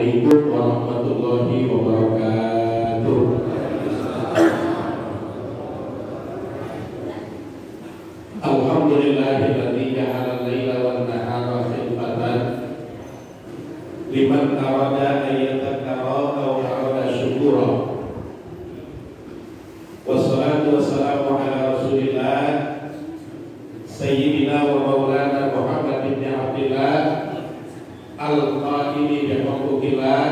Assalamualaikum warahmatullahi wabarakatuh. Alhamdulillahilladzi ja'ala al-laila wan nahara khilfatan liman arada an yadhakkara aw arada syukura. Wassalatu wassalamu ala Rasulillah Sayyidina wa Maulana Muhammad bin Abdillah al-qa'imi bi huquqillah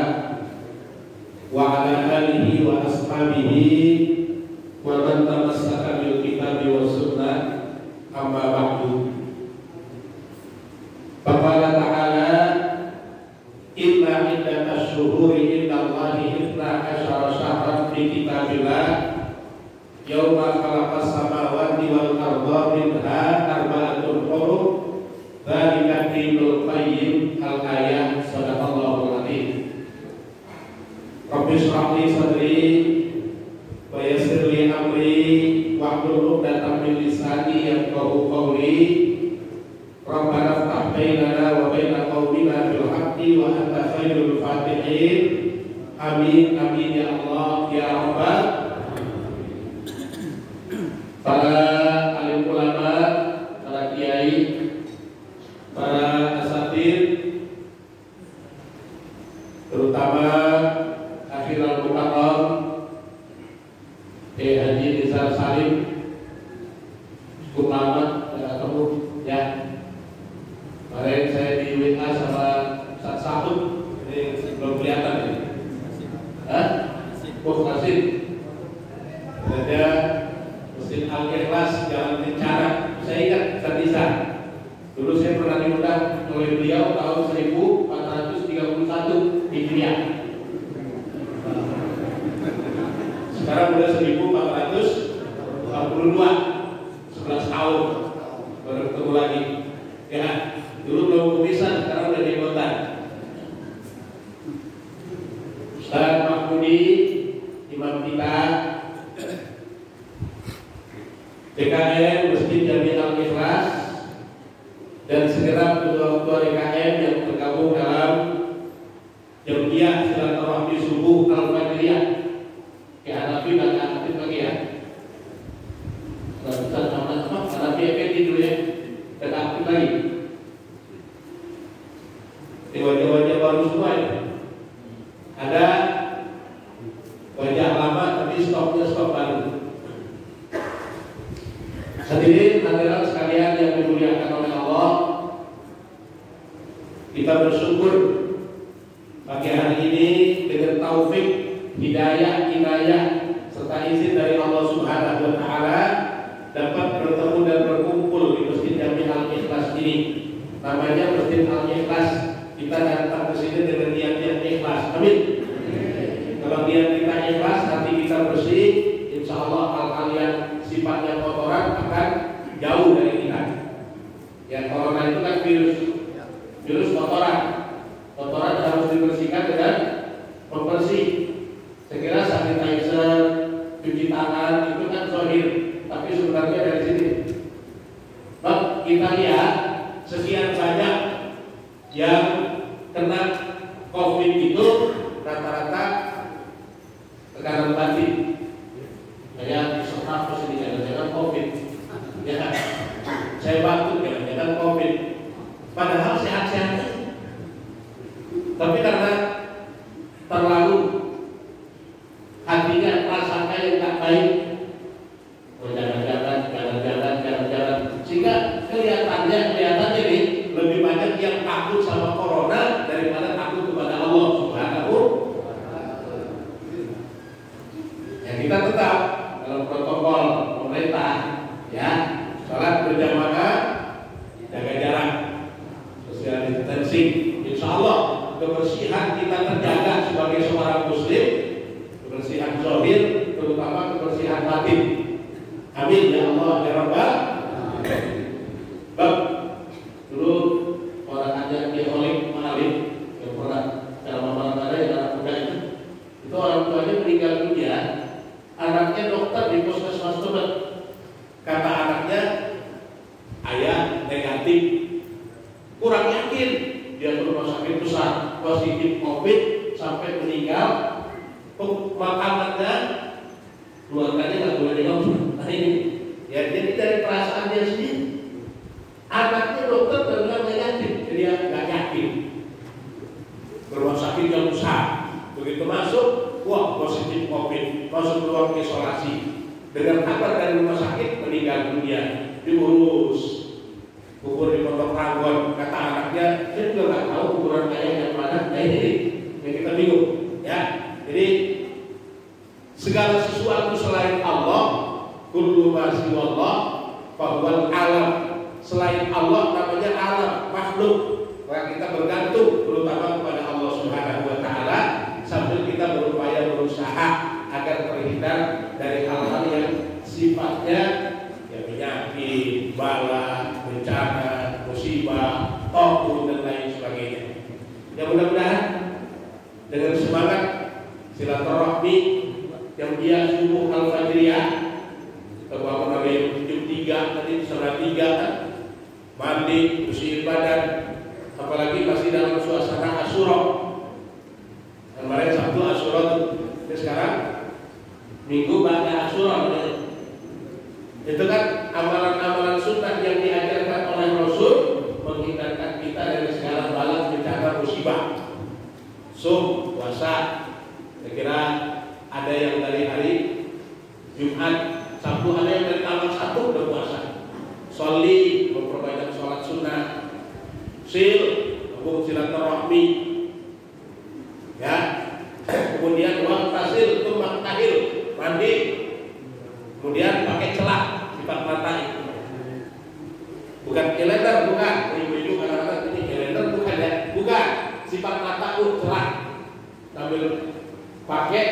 wa ala alihi wa ashabihi wa man tamassaka bil kitabi was sunnah, amma ba'du. Faqala ta'ala inna iddatash shuhuri indallahi 12 syahran fi kitabillah yauma khalaqas samawati wal arda minha arba'atun hurum dzalika dinul qayyim. Al-ayat. Sadaqallahul adzim. Rabbi shrah li sadri wa yassir li amri wahlul 'uqdatam min lisani yafqahu qawli. Rabbana iftah bainana wa baina qaumina bil haqqi wa anta khairul fatihin. Amin amin ya Allah ya Rabbal. Para alim ulama, para kiai, para asatidz, terutama Akhirul Mukarram Haji Nizar Salim, cukup lama tidak ketemu ya. Kemarin saya di WA sama Ustaz Satu, ini belum kelihatan ini. Kasih. Ada Masjid Al-Ikhlas Jalan Kencana. Saya ingat Ustaz Nizar. Dulu saya pernah diundang oleh beliau tahun 1431 Hijriah. Sekarang sudah 1442, 11 tahun baru ketemu lagi. Ya, dulu belum kumisan, sekarang udah jenggotan. Ustaz Mahmudi, imam kita, DKM Masjid Jami Al-Ikhlas, dan segera ketua-ketua DKM yang tergabung dalam Jamiah Silaturahmi Subuh Al-Fajriyah. Ya, Hanafi dan Hanafi lagi ya. Ustaz Hanafi efektif dulu ya, dan aktif lagi. Ini wajah-wajah baru semua ya. Ada wajah lama tapi stoknya stok baru. Hadirin hadirat sekalian yang dimuliakan oleh Allah, kita bersyukur pagi hari ini dengan taufik, hidayah, inayah serta izin dari Allah Subhanahu wa taala dapat bertemu dan berkumpul di Masjid Jami Al-Ikhlas ini. Namanya Masjid Al-Ikhlas. Kita datang ke sini dengan niat-niat ikhlas. Amin. Kalau niat kita ikhlas, hati kita bersih, insya Allah hal-hal yang sifatnya kotoran akan jauh dari kita. Ya, corona itu kan virus kotoran. Kotoran harus dibersihkan dengan membersih. Sekira sanitizer, cuci tangan itu kan zahir, tapi sebenarnya dari sini. Bang, kita lihat sekian banyak yang kena COVID itu rata-rata tekanan batin. Saya diserang terus ini jangan-jangan COVID. Ya, saya batuk jangan-jangan COVID. Padahal sehat-sehat. Tapi karena terlalu hatinya prasangka yang tak baik, jangan-jangan, sehingga kelihatannya nih lebih banyak yang takut sama corona daripada takut kepada Allah Subhanahu. Ya, kita tetap dalam protokol pemerintah, ya, salat berjamaah, jaga jarak, social distancing. Insya Allah kebersihan kita terjaga sebagai seorang muslim, kebersihan zahir, terutama kebersihan batin. Amin ya Allah ya Rabbal. Bab dulu orang ajar dia oleh Ma'alif yang pernah dalam mana yang anak muda itu orang tuanya meninggal dunia, anaknya dokter di puskesmas Tebet. Kata anaknya, ayah negatif, kurang yakin dia ke rumah sakit besar positif COVID, sampai meninggal, pemakamannya keluarganya nggak boleh nengok. Nah ini, ya jadi dari perasaan dia sendiri. Anaknya dokter dan bilang nggak yakin, jadi dia nggak yakin. Rumah sakit yang besar, begitu masuk, wah positif COVID, masuk ruang isolasi. Dengan kabar dari rumah sakit meninggal dunia, diurus, kubur di Pondok Ranggon. Kata anaknya, dia juga nggak tahu kuburan ayah yang mana. Nah ini yang kita bingung, ya. Jadi segala sesuatu selain Allah, kullu ma siwallah fahuwal alam. Selain Allah namanya alam, makhluk. Maka kita bergantung terutama kepada Allah Subhanahu wa taala sambil kita berupaya berusaha agar terhindar dari hal-hal yang sifatnya ya penyakit, bala, bencana, musibah, taufik dan lain sebagainya. Ya mudah-mudahan dengan semangat silaturahmi yang dia subuh al-fajriyah terbangun dari jam 3 tadi setengah 3 kan, mandi, bersih badan, apalagi masih dalam suasana Asyura. Kemarin Sabtu Asyura, sekarang Minggu pada Asyura. Itu kan amalan-amalan sunnah yang diajarkan oleh Rasul menghindarkan kita dari segala bala bencana musibah. Puasa, saya kira ada yang dari hari Jumat, Sabtu, ada yang dari tanggal 1 udah puasa. Sholi, memperbanyak sholat sunnah. Hubung silaturahmi, ya. Kemudian waqtasil itu maktahil, mandi. Kemudian pakai celak, sifat mata itu. Bukan kalender, bukan. Ibu-ibu kadang-kadang ini kalender, bukan ya. Bukan, sifat mata itu celak. Sambil pakai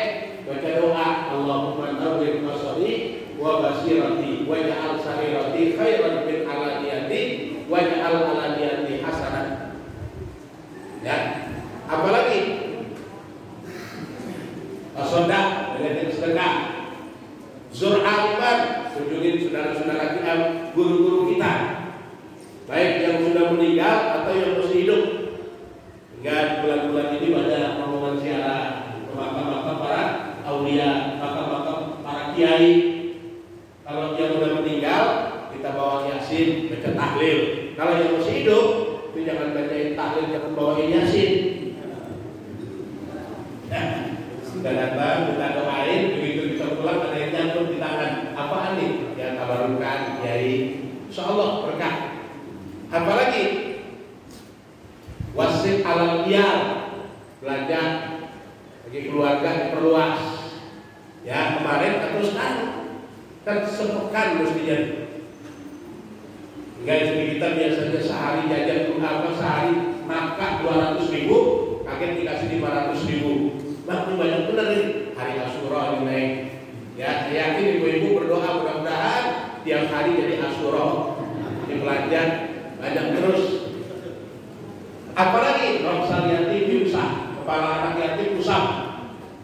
baca doa, Allahumma nawwir basari wa basirati wa ja'al sahirati khairan min alaniyati wa ja'al alaniyati hasanah. Ya, apalagi sedekah dengan sedekah. Zur aliman, kunjungin saudara-saudara kita, guru-guru kita, baik yang sudah meninggal atau yang masih hidup. Hingga bulan-bulan ini banyak rombongan ziarah ke makam-makam para aulia, makam-makam para kiai. Kalau yang sudah meninggal, kita bawa yasin, baca tahlil. Kalau yang masih hidup, itu jangan bacain tahlil, jangan bawain yasin. Sudah datang, kita doain, begitu kita pulang ada yang nyangkut di tangan. Apaan nih? Ya tabarukan, kiai. Insyaallah berkah. Apalagi wasit alal iyal, belanja bagi keluarga diperluas. Ya kemarin atau sekarang kan sepekan mestinya. Enggak jadi kita biasanya sehari jajan sehari nafkah 200.000, kaget dikasih 500.000. Nah, banyak benar nih hari Asyura ini naik. Ya, saya yakin ibu-ibu berdoa mudah-mudahan tiap hari jadi Asyura. Di belanja banyak terus. Apalagi Roksal yatim diusap, kepala anak yatim usap.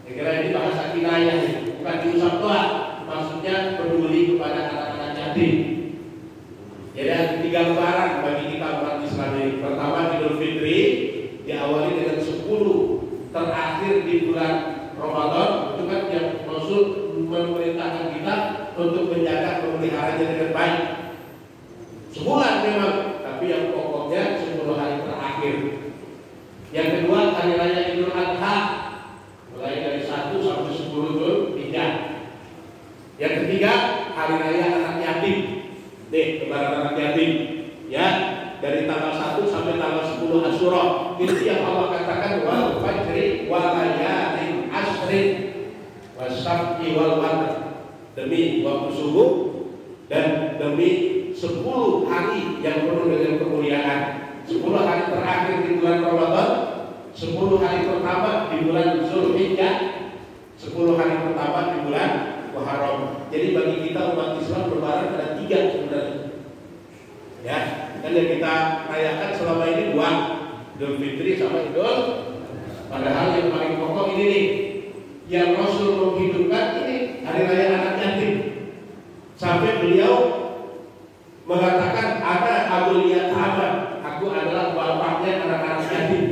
Kira-kira ini bahasa kinayah, bukan diusap doang. Maksudnya peduli kepada anak-anak yatim. Jadi ada 3 lebaran bagi kita umat Islam ini. Pertama Idul Fitri diawali dengan 10 terakhir di bulan Ramadan. Itu kan yang Rasul memerintahkan kita untuk menjaga pemeliharanya dengan baik. Sebulan memang, tapi yang pokoknya 10 hari terakhir. Yang kedua hari raya Idul Adha, mulai dari 1 sampai 10 Dzulhijjah. Yang ketiga hari raya anak yatim. Lebaran anak yatim, ya, dari tanggal 1 sampai tanggal 10 Asyura. Itu yang Allah katakan wal fajri wa layalin ashrin wasab'i wal watr, demi waktu subuh dan demi 10 hari yang penuh dengan kemuliaan. 10 hari terakhir di bulan Ramadan, 10 hari pertama di bulan Dzulhijjah, 10 hari pertama di bulan Muharram. Jadi bagi kita umat Islam lebaran ada 3 sebenarnya. Ya, kan yang kita rayakan selama ini 2, Idul Fitri sama Idul. Padahal yang paling pokok ini nih, yang Rasul menghidupkan ini hari raya anak yatim. Sampai beliau mengatakan ada abul yatama, aku adalah bapaknya anak-anak yatim.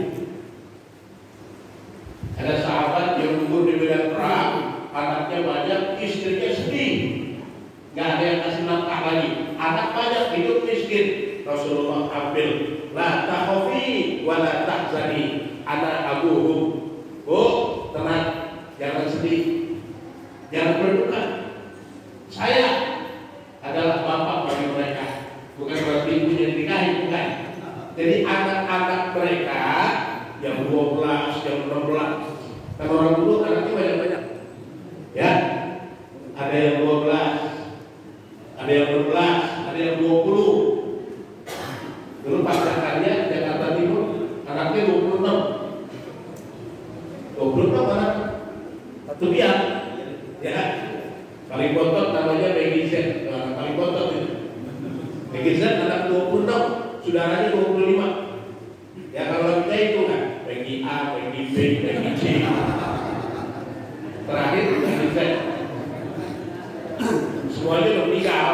Ada sahabat Rasulullah ambil, la takhafi wa la tahzani, ana abuhum. Oh, tenang, jangan sedih, jangan berduka. Saya adalah bapak bagi mereka. Bukan berarti ibunya dinikahi, bukan. Jadi anak-anak mereka yang 12, yang 16. Kalau orang dulu anaknya banyak-banyak. Ya, ada yang 12, ada yang 16, ada yang 20. Dulu pacarannya Jakarta Timur, anaknya 26. 26 anak. Satu dia. Ya. Paling bontot namanya Peggy Z. Nah, paling bontot itu. Peggy Z anak 26, saudaranya 25. Ya kalau kita itu kan Peggy A, Peggy B, Peggy C. Terakhir Peggy Z. Semuanya udah meninggal,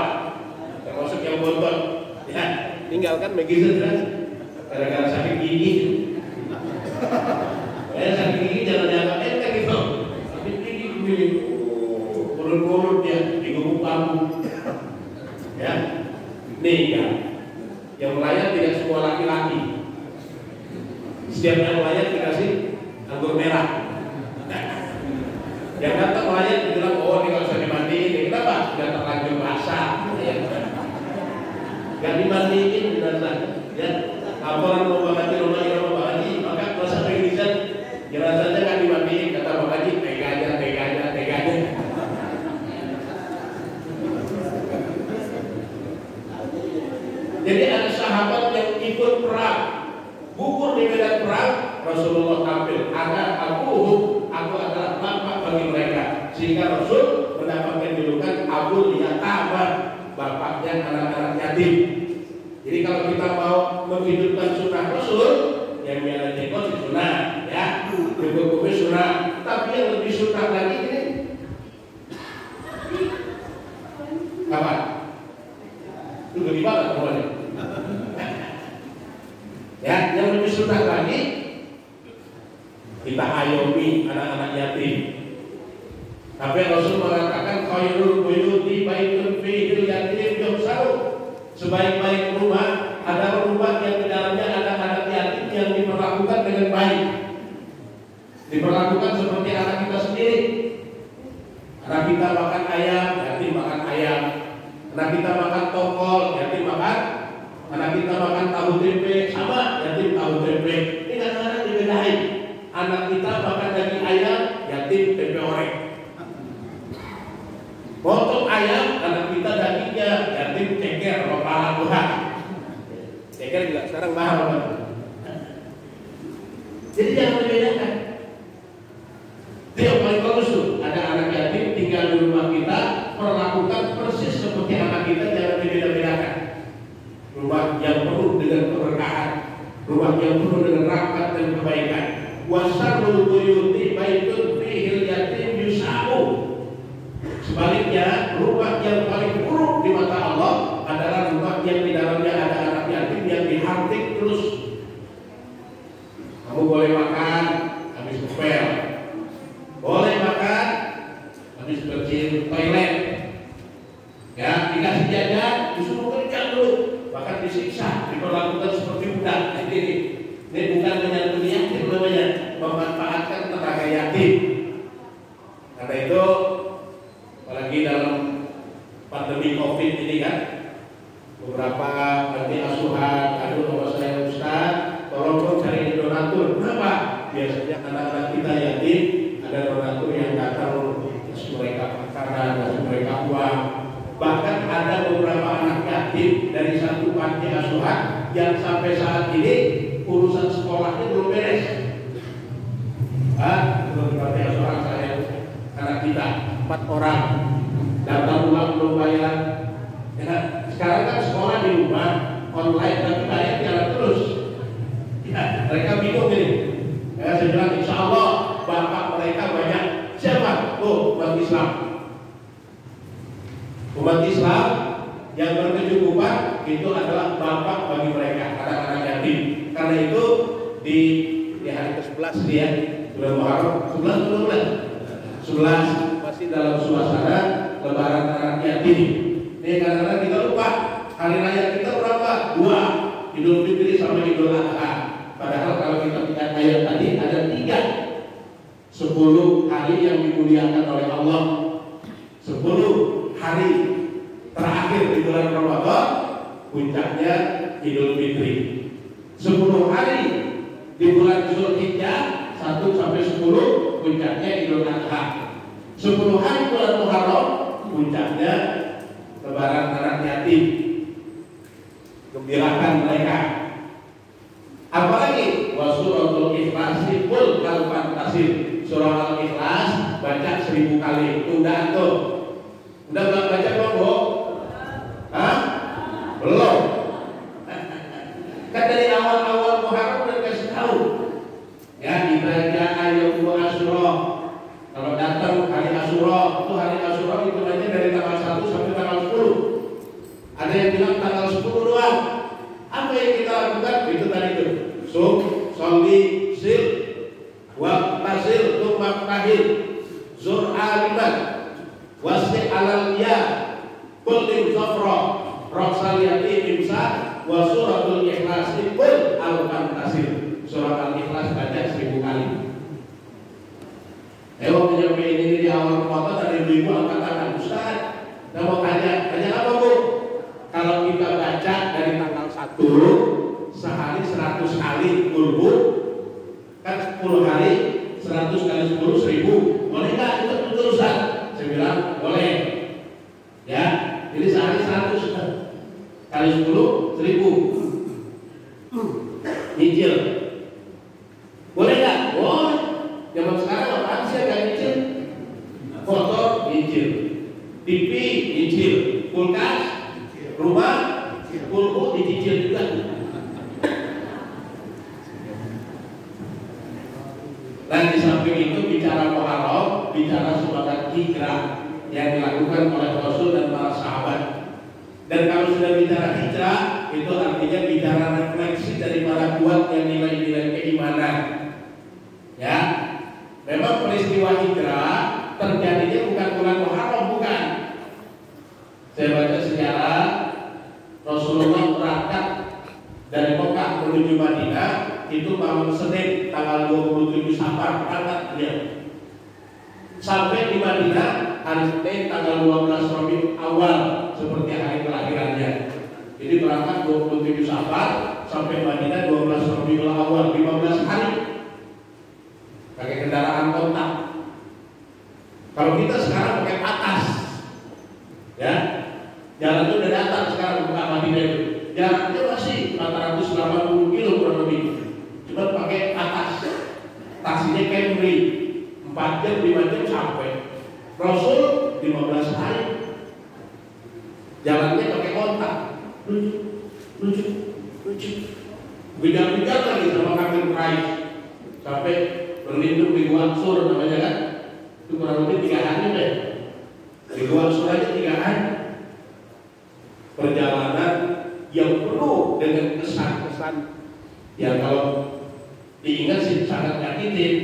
termasuk yang bontot. Ya, tinggalkan Peggy Z kan? Gara-gara sakit gigi. Sakit gigi jangan enteng gitu. Sakit gigi begini, urut-urut ya, digubuk bambu. Ya, nih ya, yang melayat tidak semua laki-laki. Setiap yang melayat dikasih anggur merah. Nah, yang datang melayat dibilang, oh ini nggak usah dimandiin. Kenapa? Sudah terlanjur basah. Ya. Gak dimandiin jenazah. Ya, laporan rumah haji, maka masa pengisan jenazahnya gak dimandiin. Kata Bang Haji, tega aja. Jadi ada sahabat yang ikut perang. Gugur di medan perang, Rasulullah ambil, ada abuhum, aku adalah bapak bagi mereka. Sehingga Rasul mendapatkan julukan Abul Yatama, bapaknya anak-anak yatim. Jadi kalau kita mau menghidupkan sunnah Rasul, yang biasa jenggot sunnah, ya, cukup sunnah. Tapi yang lebih sunnah lagi ini, apa? Itu gede banget namanya. Ya, yang lebih sunnah lagi kita ayomi anak-anak yatim. Tapi Rasul mengatakan khairul buyuti baitun fihil yatim yuhsaru. Sebaik-baik rumah adalah rumah yang di dalamnya ada anak yatim yang diperlakukan dengan baik. Diperlakukan seperti anak kita sendiri. Anak kita makan ayam, yatim makan ayam. Anak kita makan tongkol, yatim makan. Anak kita makan tahu tempe, sama yatim tahu tempe. Ini kadang-kadang dibedain. Anak kita makan daging ayam, yatim tempe orek. Potong ayam, anak kita dagingnya, yatim ceker, kepala buah. Ceker juga sekarang mahal kan? Jadi jangan dibedakan. Itu yang paling bagus tuh. Ada anak yatim tinggal di rumah kita, perlakukan persis seperti anak kita, jangan dibeda-bedakan. Rumah yang penuh dengan keberkahan, rumah yang penuh dengan rahmat dan kebaikan. Wasarul buyuti baitun fihil yatim yus'au. Sebaliknya, rumah yang paling buruk di mata Allah adalah rumah yang di dalamnya ada anak yatim yang dihardik terus. Kamu boleh makan habis ngepel, boleh makan habis bersihin toilet. Ya, dikasih jajan disuruh kerja dulu. Bahkan disiksa, diperlakukan seperti budak. Ini bukan menyantuni yatim namanya, memanfaatkan tenaga yatim. Karena itu, apalagi dalam pandemi COVID ini kan, beberapa panti asuhan, aduh kalau saya Ustaz, tolong cari donatur. Kenapa? Biasanya anak-anak kita yatim, ada donatur yang datang kasih mereka makanan, kasih mereka uang. Bahkan ada beberapa anak yatim dari satu panti asuhan yang sampai saat ini urusan sekolahnya belum beres. Menurut panti asuhan saya, anak kita 4 orang datang uang belum bayar. Ya, sekarang kan sekolah di rumah online tapi bayar jalan terus. Ya, mereka bingung ini. Saya bilang insya Allah bapak mereka banyak. Siapa? Oh, umat Islam. Umat Islam yang berkecukupan itu adalah bapak bagi mereka, anak-anak yatim. Karena itu di hari ke-11 dia bulan Muharram 11 masih dalam suasana lebaran anak yatim. Ini kadang-kadang kita lupa hari raya kita berapa? 2, Idul Fitri sama Idul Adha. Padahal kalau kita lihat ayat tadi ada 3, 10 hari yang dimuliakan oleh Allah, 10 hari terakhir di bulan Ramadan, puncaknya Idul Fitri. 10 hari di bulan Zulhijjah 1 sampai 10, puncaknya Idul Adha. 10 hari bulan Muharram, puncaknya Lebaran anak yatim. Gembirakan mereka. Apalagi wasuratul ikhlas full kalfan tasir. Surah Al-Ikhlas baca 1000 kali. Udah tuh. Udah nggak baca belum, Bu? Hah? Belum. Kan dari awal-awal Muharram udah kasih tahu. Ya, ibadah ayat Asyura. Kalau datang hari Asyura, itu hari Asyura itu aja dari tanggal 1 sampai tanggal 10. Ada yang bilang tanggal 10 doang. Apa yang kita lakukan? Itu tadi tuh. Sholli, sil, waqtasil, tumaktahil, zur aliman, wasi alal ya, kullim zafra, roksaliyati imsa, wasuratul ikhlas, ikul al-fantasir. Surah Al-Ikhlas baca 1000 kali. Waktu nyampe ini di awal Ramadan ada ibu-ibu angkat tangan, Ustaz, saya mau tanya apa Bu? Kalau kita baca dari tanggal 1 sehari 100 kali kulhu, kan 10 hari 100 kali 10 1000, boleh nggak? Itu betul Ustaz? Saya bilang boleh. Ya, jadi sehari 100 kali 10 1000. Nyicil. Boleh nggak? Boleh. Zaman sekarang apaan sih yang nyicil? Motor nyicil, TV nyicil, kulkas, rumah, kulhu dicicil juga. Dan di samping itu bicara Muharram, bicara semangat hijrah yang dilakukan oleh Rasul dan para sahabat. Dan kalau sudah bicara hijrah, itu artinya bicara refleksi dari para kuat yang nilai-nilai keimanan. Ya, memang peristiwa hijrah terjadinya bukan bulan Muharram, bukan. Saya baca sejarah, Rasulullah berangkat dari Mekah menuju Madinah itu malam Senin tanggal 27 Safar berangkat dia. Sampai di Madinah hari Senin tanggal 12 Rabiul Awal seperti hari kelahirannya. Jadi berangkat 27 Safar sampai Madinah 12 Rabiul Awal, 15 hari. Pakai kendaraan kontak. Kalau kita sekarang pakai atas, ya, jalan itu udah datang sekarang buka Madinah itu. Jaraknya masih 480 kilo kurang lebih. Cuma pakai atas. Taksinya Camry, 4 jam 5 jam sampai. Rasul 15 hari. Jalannya pakai kontak. Lucu. Bidang-bidang lagi sama kafir Quraisy. Sampai berlindung di Gua Sur namanya kan. Itu kurang lebih 3 hari deh. Di Gua Sur aja 3 hari. Perjalanan yang penuh dengan kesan-kesan yang kalau diingat sih sangat nyakitin.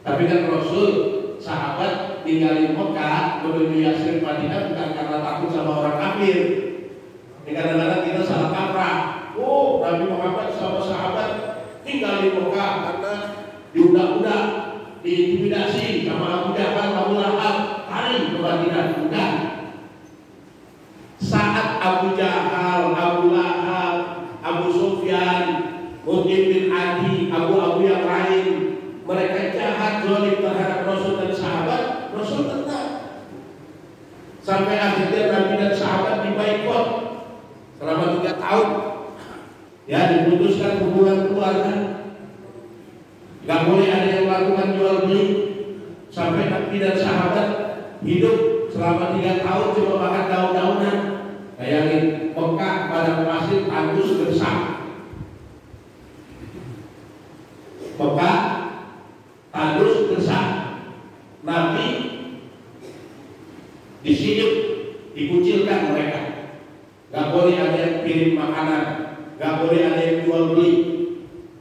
Tapi kan Rasul sahabat tinggalin Mekah menuju Yasrib Madinah bukan karena takut sama orang kafir. Ini kadang-kadang kita salah kaprah. Oh, Nabi Muhammad sama sahabat tinggalin Mekah karena diudak-udak, diintimidasi sama Abu Jahal, Abu Lahab, hari ke Madinah. Bukan. Saat Abu Jahal, Abu Lahab, Abu Sufyan, Mut'im bin Adi, Abu yang lain, mereka jahat, zalim terhadap Rasul dan sahabat, Rasul tenang. Sampai akhirnya Nabi dan sahabat dibaikot selama 3 tahun. Ya, diputuskan hubungan keluarga. Gak boleh ada yang melakukan jual beli. Sampai Nabi dan sahabat hidup selama 3 tahun cuma makan daun-daunan. Bayangin, Mekah pada pasir tandus gersang. Mekah tandus gersang. Nabi disiup, dikucilkan mereka. Gak boleh ada yang kirim makanan, gak boleh ada yang jual beli.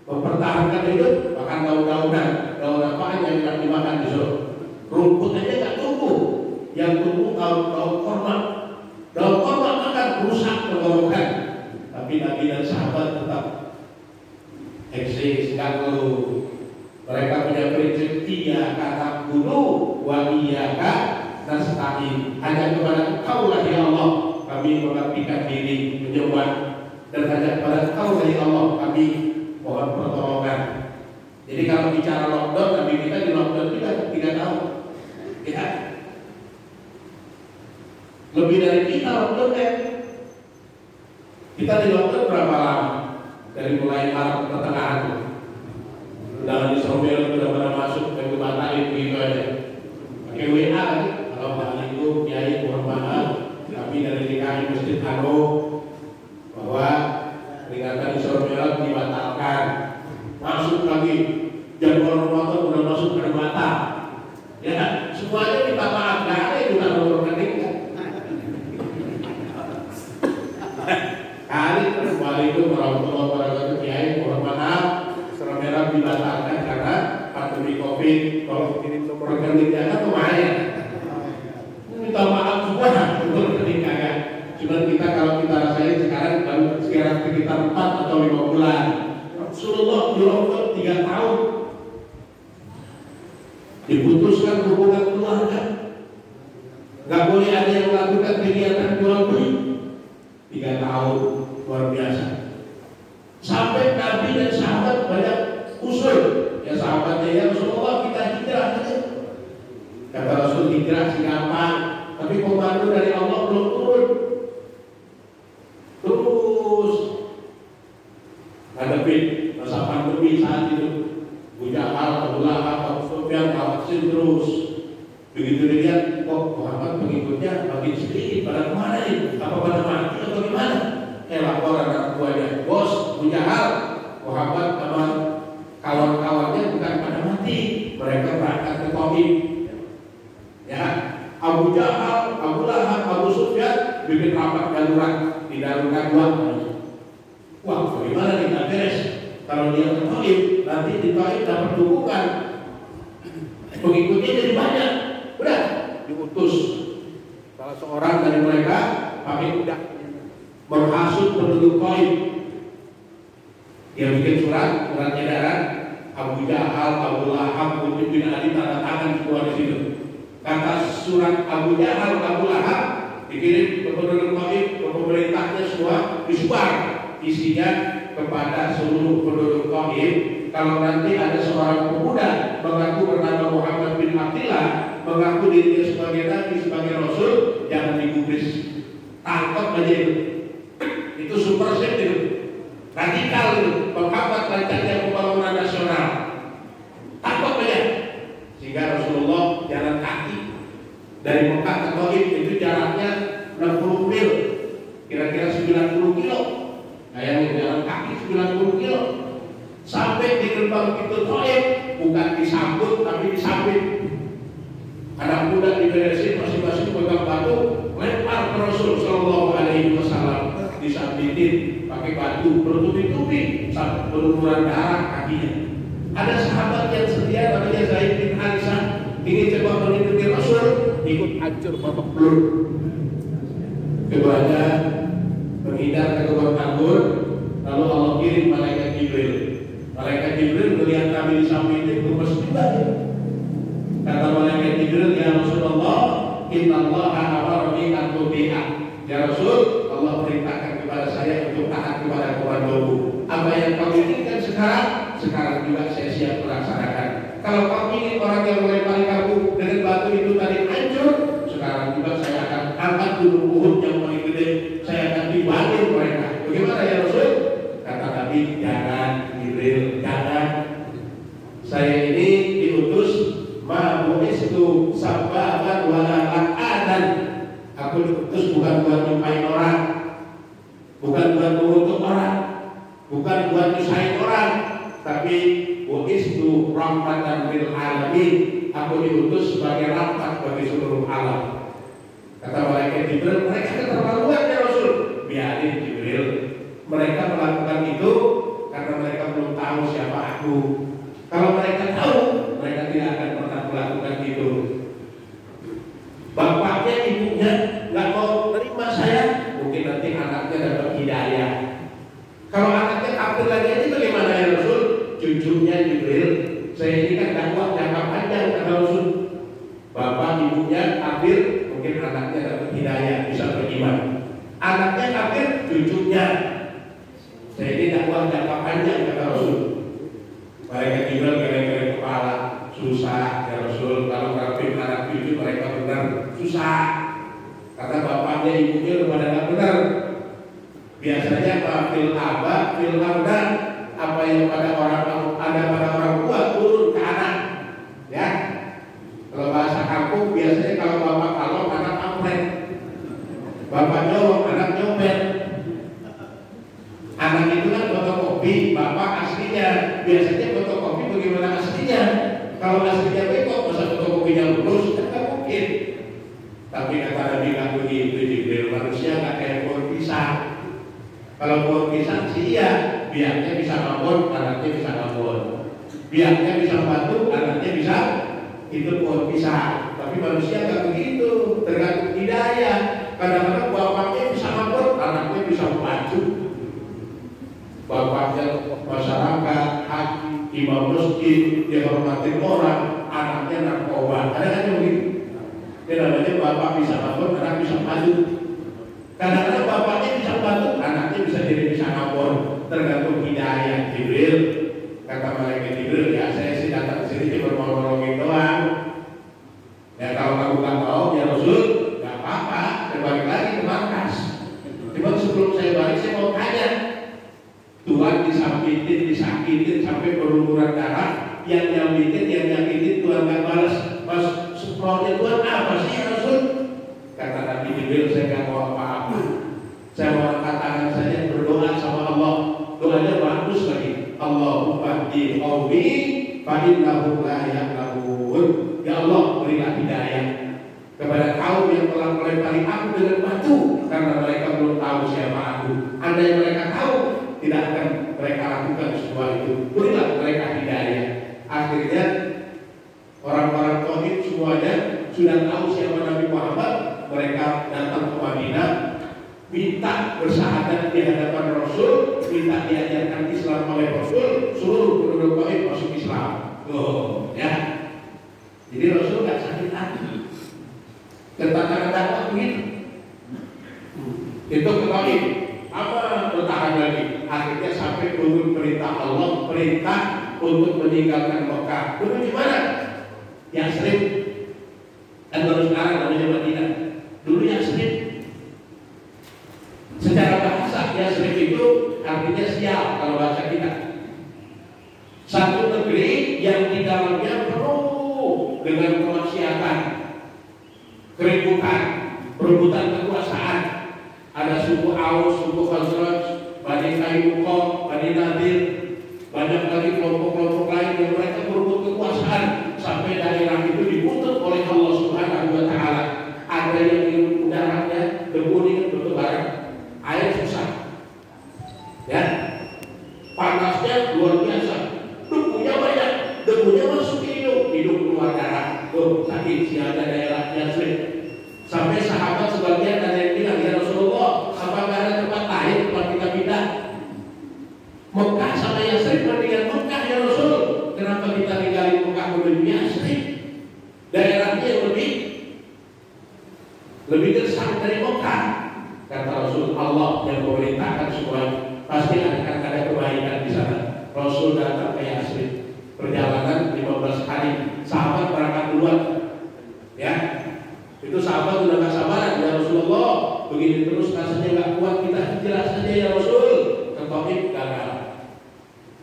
Mempertahankan hidup, makan daun-daunan. Daun apaan yang tidak dimakan disuruh? Rumput aja gak tumbuh. Yang tumbuh daun korma. Daun korma makan rusak. Nabi dan sahabat tetap eksis, nggak perlu. Mereka punya prinsip iyyaka na'budu wa iyyaka nasta'in. Hanya kepada Engkau lah ya Allah kami mengabdikan diri menyembah, dan hanya kepada Engkau lah ya Allah kami mohon pertolongan. Jadi kalau bicara lockdown, Nabi kita di lockdown juga 3 tahun. Ya. Lebih dari kita lockdown ya. Kita di lockdown berapa lama? Dari mulai Maret pertengahan. Dalam Israel sudah pernah masuk ke batain begitu aja. Pakai WA kan? Kalau Pak itu Kiai mohon maaf, kami dari DKI Masjid Anu bahwa peringatan Israel dibatalkan. Masuk lagi jadwal Ramadan udah masuk ke batal. Ya, semuanya minta maaf, nggak ada yang bukan nomor rekening. Assalamualaikum warahmatullahi wabarakatuh. Kiai mohon maaf, Israel dibatalkan karena pandemi COVID. Kalau kirim nomor rekeningnya kan lumayan. Minta maaf semua, nomor rekening kagak. Cuma kita kalau kita rasain sekarang baru sekarang sekitar 4 atau 5 bulan. Rasulullah dilakukan 3 tahun. Diputuskan hubungan keluarga. Nggak boleh ada yang melakukan kegiatan jual beli. 3 tahun, luar biasa. Sampai Nabi dan sahabat banyak usul. Ya sahabatnya, ya Rasulullah kita hijrah aja. Kata Rasul, hijrah gampang, tapi komando dari Allah belum turun. Terus hadapin masa pandemi saat itu. Abu Jahal, Abu Lahab, Abu Sufyan, vaksin terus. Begitu dilihat, kok Muhammad pengikutnya makin sedikit, pada kemana ini? Apa pada mati atau gimana? Laporan anak buahnya, bos, Abu Jahal, Muhammad sama kawan-kawannya bukan pada mati, mereka berangkat ke Taif. Ya, Abu Jahal, Abu Lahab, Abu Sufyan bikin rapat darurat di darurat uang. Wah, bagaimana kita beres? Kalau dia ke Taif, nanti di Taif dapat dukungan, pengikutnya jadi banyak. Udah diutus salah seorang dari mereka pakai kuda menghasut penduduk Taif. Dia bikin surat edaran, Abu Jahal, Abu Lahab, Utbah bin Ali tanda tangan semua di situ. Kata surat Abu Jahal, Abu Lahab dikirim ke penduduk Taif, ke pemerintahnya semua, disebar isinya kepada seluruh penduduk Taif. Kalau nanti ada seorang pemuda mengaku bernama Muhammad bin Abdillah, mengaku dirinya sebagai nabi, sebagai rasul, jangan digubris, tangkap aja itu. Itu super set itu, radikal itu, menghambat lancarnya pembangunan nasional. Tangkap aja. Sehingga Rasulullah jalan kaki dari Mekah ke Taif itu jaraknya 60 mil, kira-kira 90 kilo. Bayangin jalan kaki 90 kilo. Sampai di gerbang pintu Taif, bukan disambut tapi disambit. Anak muda diberesin, masing-masing pegang batu, lempar ke Rasul Sallallahu Alaihi Wasallam, disambitin pakai batu, bertubi-tubi sampai berlumuran darah kakinya. Ada sahabat yang setia namanya Zaid bin Harisah, ingin coba mengikuti Rasul, ikut hancur babak belur. Keduanya menghindar ke lubang anggur, lalu Allah kirim malaikat Jibril. Malaikat Jibril melihat Nabi disambitin, gemes juga. Kata malaikat Jibril, ya Rasulullah, innallaha amarani an tuti'a. Ya Rasul, Allah perintahkan kepada saya untuk taat kepada komandomu. Apa yang kau inginkan sekarang juga saya siap melaksanakan. Kalau kau ingin orang yang melempari kamu dengan batu itu tadi hancur, sekarang juga saya akan angkat gunung Uhud yang paling gede, saya akan dibangun mereka. Bagaimana ya Rasul? Kata Nabi, jangan Jibril, jangan. Saya ini diutus ma'bu'istu sabbahan wala la'adan. Aku diutus bukan buat nyumpain orang, bukan buat mengutuk orang, bukan buat nyusahin orang, tapi bu'istu rahmatan lil alamin. Aku diutus sebagai rahmat bagi seluruh alam. Kata malaikat Jibril, mereka keterlaluan ya Rasul. Biarin Jibril, mereka melakukan itu karena mereka belum tahu siapa aku. Kalau mereka tahu, mereka tidak akan pernah melakukan itu. Bapaknya, ibunya nggak mau terima saya, mungkin nanti anaknya dapat hidayah. Abdul Ghani ini bagaimana ya Rasul? Cucunya Jibril. Saya ini kan dakwah jangka panjang kata Rasul. Bapak ibunya kafir, mungkin anaknya dapat hidayah, bisa beriman. Anaknya kafir, cucunya. Saya ini dakwah jangka panjang kata Rasul. Mereka Jibril gara-gara kepala, susah ya Rasul. Kalau kafir anak cucu mereka benar, susah. Karena bapaknya ibunya udah pada nggak benar. Biasanya fil aba fil arda, apa yang pada orang ada pada orang tua turun ke anak, ya. Kalau bahasa kampung biasanya kalau bapak kalau anak kampret, bapak nyolong anak nyopet. Anak itu kan fotokopi, bapak aslinya. Biasanya fotokopi bagaimana aslinya? Kalau aslinya beko, masa fotokopinya lurus? Kan nggak mungkin. Tapi kata Nabi nggak begitu, Jibril, manusia nggak kayak pohon pisang. Kalau pohon pisang sih iya, biaknya bisa ngabon, anaknya bisa ngabon. Biaknya bisa batu, anaknya bisa, itu pohon pisang. Tapi manusia nggak begitu, tergantung hidayah. Kadang-kadang bapaknya bisa ngabon, anaknya bisa batu. Bapaknya masyarakat, hakim, imam masjid, dihormatin orang, anaknya narkoba. Ada kan yang begitu? Dia namanya bapak bisa ngabon, anak bisa maju. Kadang-kadang bapaknya bisa bantu, anaknya bisa jadi bisa ngabon. Tergantung hidayah Jibril. Kata malaikat Jibril, ya saya sih datang ke sini cuma mau nolongin doang. Ya kalau kamu nggak mau, ya Rasul, nggak apa-apa. Saya balik lagi ke markas. Cuma sebelum saya balik, saya mau tanya. Tuhan disakitin sampai berlumuran darah. Yang nyakitin Tuhan nggak balas. Pas semprotnya Tuhan apa sih ya Rasul? Kata Nabi Jibril, saya nggak mau apa-apa. Saya mau angkat tangan saja berdoa sama Allah. Doanya bagus lagi. Allahumma hdi qaumi fa innahum la ya'lamun. Ya Allah, berilah hidayah kepada kaum yang telah melempari aku dengan batu karena mereka belum tahu siapa aku. Andai mereka tahu, tidak akan mereka lakukan semua itu. Berilah mereka hidayah. Akhirnya orang-orang tauhid semuanya sudah tahu siapa Nabi Muhammad. Mereka datang ke Madinah, minta bersahadat di hadapan Rasul, minta diajarkan Islam oleh Rasul, seluruh penduduk Taif masuk Islam. Oh, ya. Jadi Rasul nggak sakit hati. Tentang dakwah begitu. Itu ketahui. Apa bertahan lagi? Akhirnya sampai turun perintah Allah, perintah untuk meninggalkan Mekah. Dulu di mana? Yasrib. Dan baru sekarang namanya Madinah. Dulu Yasrib. Secara bahasa Yasrib itu artinya sial kalau bahasa kita. Satu negeri yang di dalamnya penuh dengan kemaksiatan, keributan, perebutan kekuasaan. Ada suku Aus, suku Khazraj, Bani Kainuqa, Bani Nadir, banyak lagi kelompok-kelompok lain yang mereka berebut kekuasaan sampai daerah itu ditutup oleh Allah Subhanahu wa Ta'ala. Ada yang di udaranya debu bertebaran, air susah, ya, panasnya luar biasa, debunya banyak, debunya masuk ke hidung keluar darah. Tuh sakit si ada daerah Yasrib. Sampai sahabat sebagian ada yang bilang, ya Rasulullah, apa nggak ada tempat lain tempat kita pindah? Mekah sama Yasrib mendingan Mekah ya Rasul. Kenapa kita tinggalin Mekah menuju Yasrib? Daerahnya yang lebih gersang dari Mekah. Kata Rasul, Allah yang memerintahkan semuanya. Pasti akan ada kebaikan di sana. Rasul datang ke Yasrib, perjalanan 15 hari. Sahabat berangkat duluan, ya. Itu sahabat udah gak sabaran, ya Rasulullah. Begini terus rasanya gak kuat, kita hijrah saja ya Rasul. Ke Taif gagal.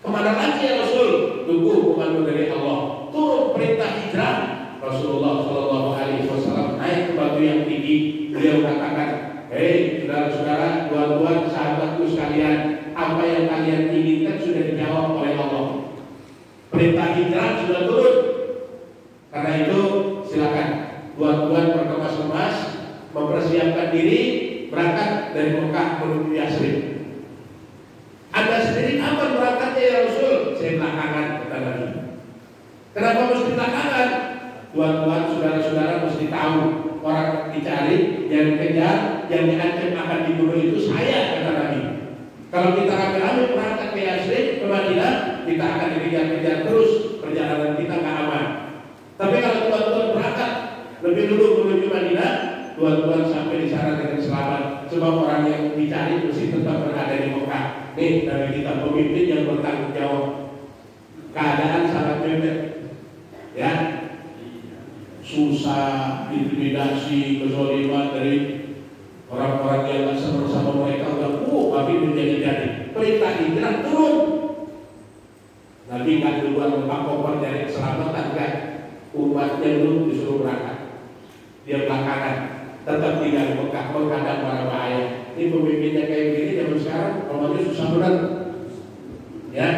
Kemana lagi ya Rasul? Tunggu komando dari Allah. Turun perintah hijrah. Rasulullah Shallallahu Alaihi Wasallam naik ke batu yang tinggi. Beliau katakan, hei saudara-saudara, tuan-tuan, sahabatku sekalian, apa yang kalian inginkan sudah dijawab oleh Allah. Perintah hijrah sudah turun. Karena itu silakan tuan-tuan berkemas-kemas, mempersiapkan diri berangkat dari Mekah menuju Yasrib. Anda sendiri kapan berangkatnya ya Rasul? Saya belakangan, kata Nabi. Kenapa mesti belakangan? Tuan-tuan, saudara-saudara mesti tahu, orang dicari, yang dikejar, yang diancam akan dibunuh itu saya, kata Nabi. Kalau kita rame-rame berangkat ke Yasrib ke Madinah, kita akan dikejar-kejar terus, perjalanan kita nggak aman. Tapi kalau tuan-tuan berangkat lebih dulu menuju Madinah, tuan-tuan sampai di sana dengan selamat. Sebab orang yang dicari mesti tetap berada di Mekah. Nih dari kita pemimpin yang bertanggung jawab. Keadaan sangat mepet, ya, susah, intimidasi, kezaliman dari orang-orang yang nggak senang sama mereka. Tapi menjadi perintah hijrah turun. Nabi nggak duluan membawa koper dari keselamatan, kan? Umatnya dulu disuruh berangkat, dia belakangan. Tetap tinggal di Mekah, menghadap para bahaya. Ini pemimpinnya kayak gini zaman sekarang, pokoknya susah benar. Ya,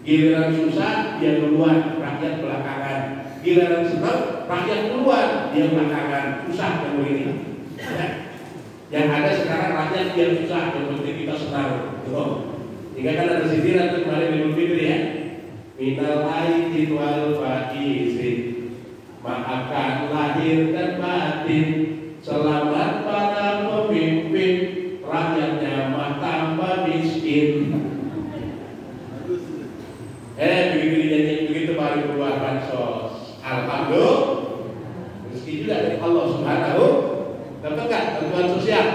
giliran susah dia duluan, rakyat belakangan. Giliran senang, rakyat duluan, dia belakangan. Susah yang begini. Ya. Yang ada sekarang rakyat biar susah, yang penting kita senang. Jika kan ada sindiran kemarin Idul Fitri, ya. Minal aidin wal faizin, maafkan lahir dan batin. Selamat para pemimpin, rakyatnya mah tambah miskin. Begitu baru keluar bansos. Alhamdulillah. Rezeki juga dari Allah Subhanahu. Dapat nggak bantuan sosial?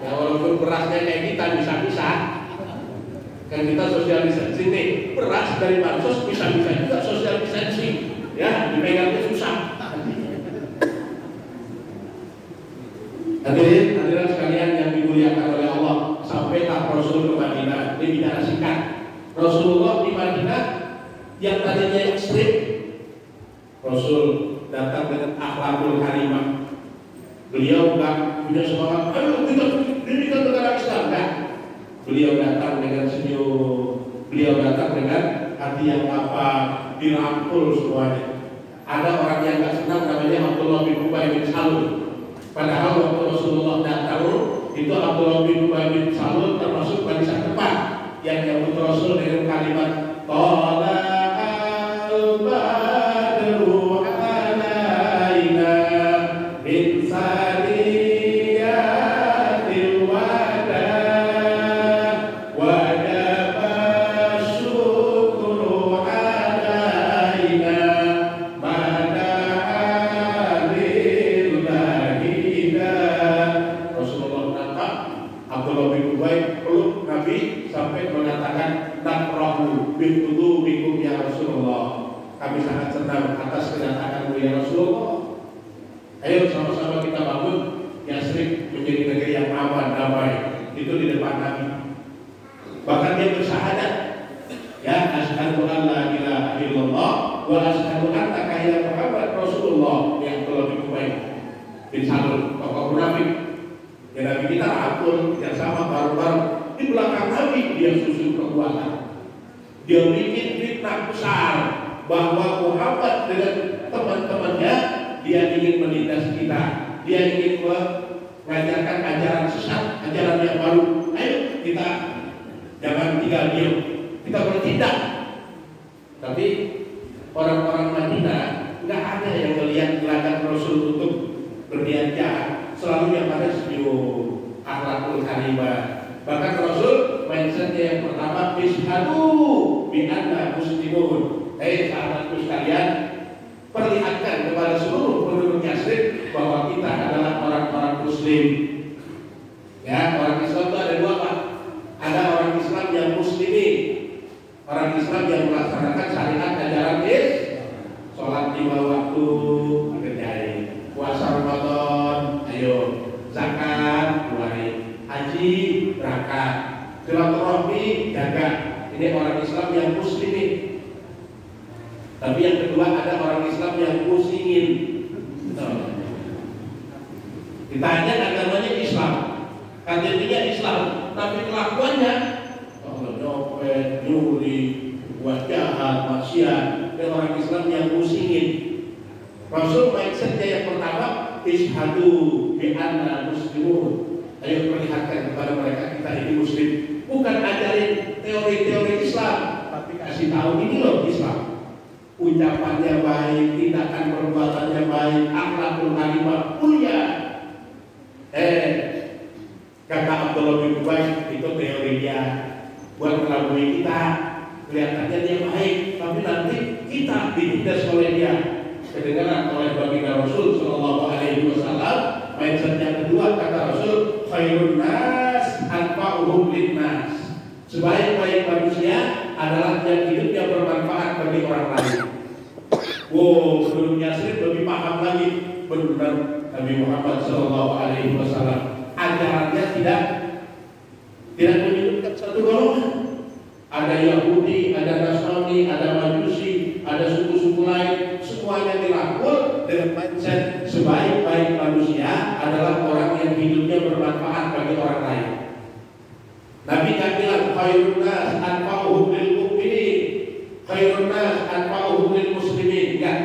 Ya walaupun berasnya kayak kita bisa-bisa. Kan kita social distancing nih. Beras dari bansos bisa-bisa juga social distancing. Ya dipegangnya susah. Hadirin sekalian yang dimuliakan oleh Allah, sampailah Rasul ke Madinah. Ini bicara singkat. Rasulullah di Madinah yang tadinya ekstrim, Rasul datang dengan akhlakul karimah. Beliau nggak punya semangat, ayo kita dirikan negara Islam, kan? Beliau datang dengan senyum, beliau datang dengan hati yang apa, dirangkul semuanya. Ada orang yang nggak senang namanya Abdullah bin Ubay bin Salul. Padahal waktu Rasulullah datang itu Abdullah bin Ubay bin Salul termasuk barisan depan yang nyambut Rasul dengan kalimat Qala al-badru alaina min sariyatil wada wajaba syukru alaina Abdullah bin Ubay peluk Nabi sampai mengatakan nakrahu bin qudubikum ya Rasulullah. Kami sangat senang atas kedatanganmu ya Rasulullah. Ayo sama-sama kita bangun Yasrib menjadi negeri yang aman, damai. Itu di depan Nabi. Bahkan dia bersyahadat, ya, asyhadu an la ilaha illallah wa asyhadu annaka ya Muhammad Rasulullah. Yang Abdullah bin Ubay bin Salul, tokoh munafik. Ya Nabi kita atur yang sama baru-baru di belakang Nabi dia susun kekuatan. Dia bikin fitnah besar bahwa Muhammad dengan teman-temannya dia ingin menindas kita, dia ingin mengajarkan ajaran sesat, ajaran yang baru. Ayo kita jangan tinggal diam, kita bertindak. Tapi orang-orang Madinah nggak ada yang melihat gelagat Rasul untuk berniat jahat. Selalu yang ada senyum, akhlakul karimah. Bahkan Rasul mindsetnya yang pertama ishadu bi anna muslimun. Sahabatku sekalian, perlihatkan kepada seluruh penduduk Yasrib bahwa kita adalah orang-orang Muslim. Ya, orang Islam itu ada dua, Pak. Ada orang Islam yang muslimin, orang Islam yang melaksanakan syariat ajaran sholat 5 waktu dikerjain, puasa Ramadan, ayo, zakat keluarin, haji berangkat, silaturahmi jaga. Ini orang Islam yang muslimin. Tapi yang kedua ada orang Islam yang muslimin. Ditanya agamanya Islam, KTP-nya Islam, tapi kelakuannya nyopet, nyuri, buat jahat, maksiat. Dan orang Islam yang muslimin. Rasul mindsetnya yang pertama ishadu bi anna muslimun. Ayo perlihatkan kepada mereka kita ini muslim. Bukan ajarin teori-teori Islam, tapi kasih tahu ini loh Islam. Ucapannya baik, tindakan perbuatannya baik, akhlakul karimah mulia. Kata Abdullah bin Ubay itu teori dia. buat mengelabui kita. Kelihatannya dia baik, tapi nanti kita ditindas oleh dia. Kedengaran oleh baginda Rasul Shallallahu Alaihi Wasallam. Mindset yang kedua kata Rasul, khairun nas anfa'uhum linnas. Sebaik-baik manusia adalah yang hidupnya bermanfaat bagi orang lain. Wow, sebelum Yasrib lebih paham lagi. Benar Nabi Muhammad Shallallahu Alaihi Wasallam ajarannya tidak menyebutkan satu golongan. Ada Yahudi, ada Nasrani, ada Majusi, ada suku-suku lain, semuanya dirangkul dengan mindset sebaik-baik manusia adalah orang yang hidupnya bermanfaat bagi orang lain. Nabi kan bilang khairun nas anfa'uhum lil mu'minin, khairun nas anfa'uhum lil muslimin. Kan?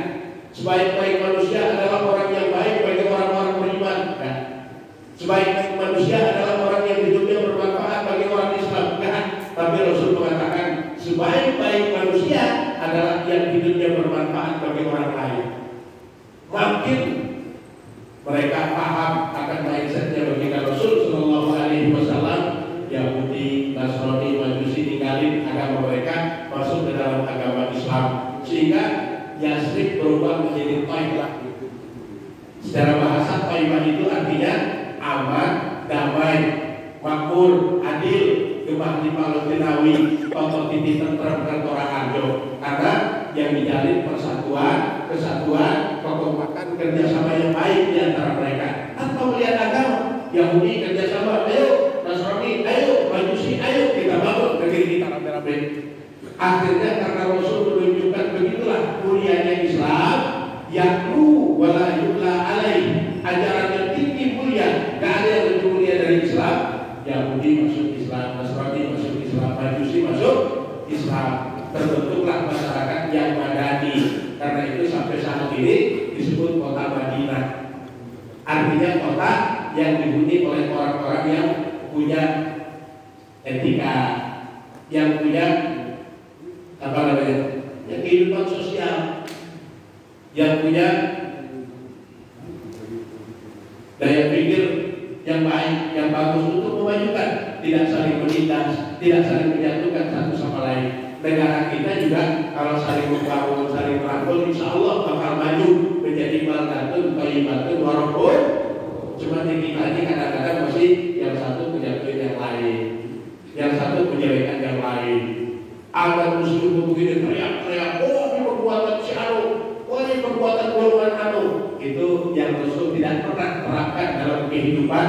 Sebaik-baik manusia adalah orang yang baik bagi orang-orang beriman. Kan? Sebaik-baik manusia adalah orang yang hidupnya bermanfaat bagi orang Islam. Kan? Tapi Rasul mengatakan sebaik-baik manusia adalah yang hidupnya bermanfaat bagi orang lain. Makin mereka paham akan mindsetnya baginda Rasul Shallallahu Alaihi Wasallam, Yahudi, Nasrani, Majusi tinggalin agama mereka, masuk ke dalam agama Islam, sehingga Yasrib berubah menjadi Taibah. Secara bahasa Taibah itu artinya aman, damai, makmur, adil, gemah di Palestinawi, tokoh titik tentram kantora Arjo. Karena yang dijalin persatuan, kesatuan, kekompakan, kerjasama yang baik di antara mereka. Tanpa melihat agama, Yahudi kerjasama, ayo, Nasrani, ayo, Majusi, ayo kita bangun negeri kita rame-rame. Akhirnya karena Rasul menunjukkan begitulah mulianya Islam, yaklu wala yula alaih, ajaran yang tinggi mulia, gak ada yang lebih mulia dari Islam. Yahudi masuk Islam, Nasrani masuk Islam, Majusi masuk Islam. Terbentuklah masyarakat yang madani. Karena itu sampai saat ini disebut kota Madinah. Artinya kota yang dihuni oleh orang-orang yang punya etika, yang punya apa namanya, yang kehidupan sosial, yang punya daya pikir yang baik, yang bagus untuk memajukan, tidak saling menindas, tidak saling menyatukan satu sama lain. Negara kita juga kalau saling membangun, saling merangkul, insya Allah bakal maju menjadi baldatun, thayyibatun, warahmatuh. Cuma di kita ini kadang-kadang masih yang satu menjatuhin yang lain, yang satu menjelekan yang lain. Ada muslim begini teriak-teriak, oh ini perbuatan si anu, oh ini perbuatan golongan anu. Itu yang Rasul tidak pernah terapkan dalam kehidupan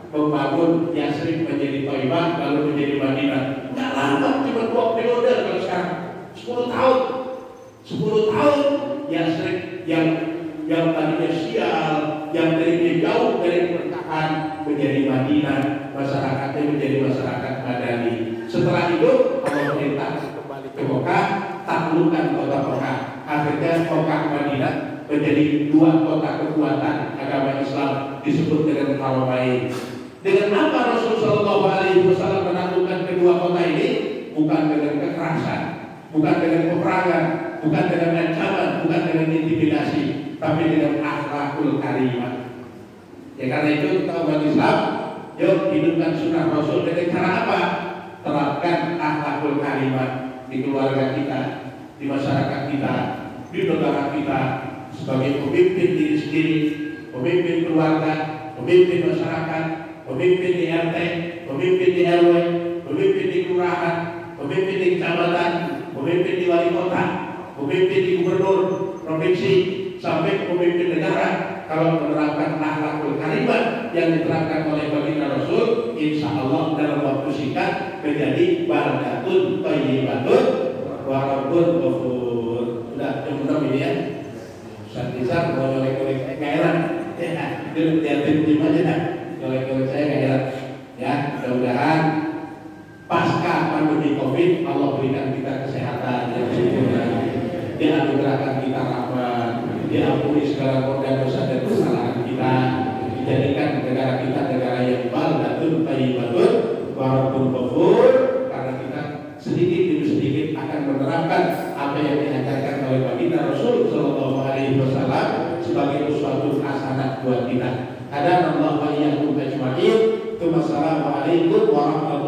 membangun Yasrib menjadi Taibah lalu menjadi Madinah. Nggak lama, cuma 2 periode kalau sekarang 10 tahun 10 tahun Yasrib yang tadinya sial, yang tadinya jauh dari pemerintahan menjadi Madinah, masyarakatnya menjadi masyarakat Madani. Setelah itu Allah perintah kembali ke Mekah, taklukkan kota Mekah. Akhirnya Mekah Madinah menjadi 2 kota kekuatan agama Islam, disebut dengan Haramain. Dengan apa Rasulullah Shallallahu Alaihi Wasallam menaklukkan kedua kota ini? Bukan dengan kekerasan, bukan dengan peperangan, bukan dengan ancaman, bukan dengan intimidasi, tapi dengan akhlakul karimah. Ya karena itu kita umat Islam, yuk hidupkan sunnah Rasul dengan cara apa? Terapkan akhlakul karimah di keluarga kita, di masyarakat kita, di negara kita, sebagai pemimpin diri sendiri, pemimpin keluarga, pemimpin masyarakat, pemimpin di RT, pemimpin di RW, pemimpin di kelurahan, pemimpin di kecamatan, pemimpin di wali kota, pemimpin di gubernur provinsi, sampai pemimpin negara. Kalau menerapkan akhlakul karimah yang diterapkan oleh baginda Rasul, insya Allah dalam waktu singkat menjadi baldatun thayyibatun wa rabbun ghafur. Sudah jam 6 ini ya. Ustaz mau nyolek-nyolek nggak enak, ya itu liatin aja dah, nyolek-nyolek saya nggak enak, ya mudah-mudahan pasca pandemi COVID Allah berikan kita kesehatan yang sempurna, Dia anugerahkan kita rahmat, Dia ampuni segala dosa dan kesalahan kita, dijadikan negara kita negara yang baldatun thayyibatun wa rabbun ghafur, karena kita sedikit demi sedikit akan menerapkan apa yang diajarkan oleh baginda Rasul Shallallahu Alaihi Wasallam sebagai uswatun hasanah buat kita. Hadana Allah wa iyyakum ajma'in. Wassalamualaikum warahmatullahi wabarakatuh.